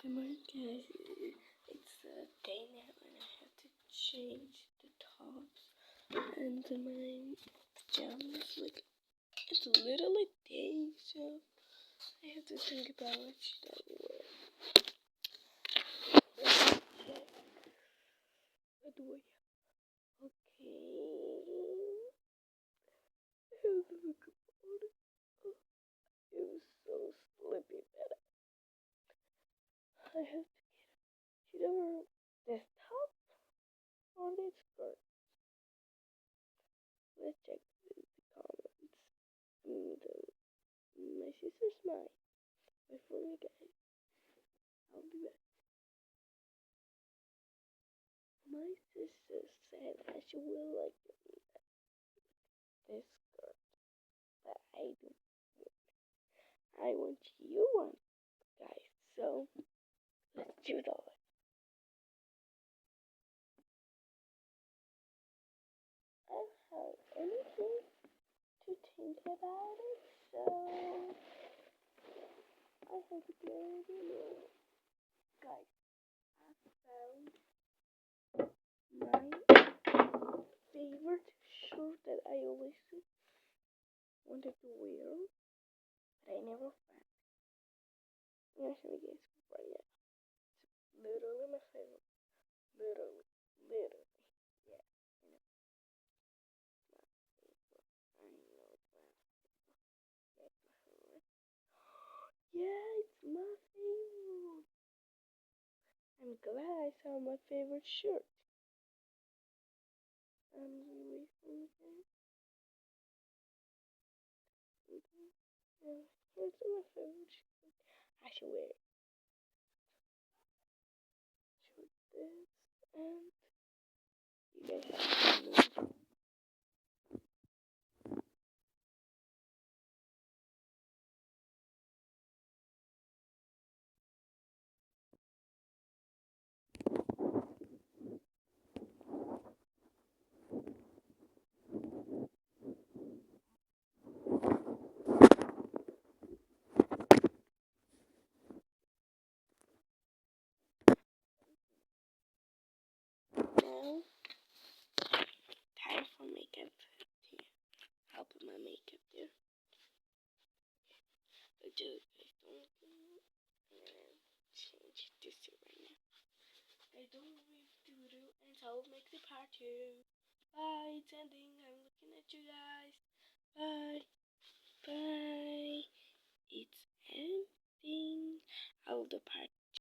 Good morning, guys. It's a day now, and I have to change the tops and my pajamas. Like, it's literally day, so I have to think about what should I wear. What do I have? Okay. I have to think about it. I'm so sleepy, but I have to should I wear this top or this skirt? Let's check the comments. My sister's mine. Wait for me, guys. I'll be back. My sister said I should wear like this skirt, but I don't. I want you one, guys. So let's do that. I don't have anything to think about it, so I have to get it anyway. Guys, I found my favorite shirt that I always wanted to wear, but I never found. I'm gonna show you guys right now. It's literally my favorite. Literally. Yeah, I know. I know it's my favorite. Yeah, it's my favorite. I'm glad I saw my favorite shirt. I'm really okay. Yeah, here's my favorite shirt. I should wear it. Shoot this and you guys have to know. Now, time for makeup. Here, I'll put my makeup there. But just guys don't change this right now. I don't really do and so I'll make the part 2. Bye, it's ending. I'm looking at you guys. Bye. Bye. It's ending. I'll do part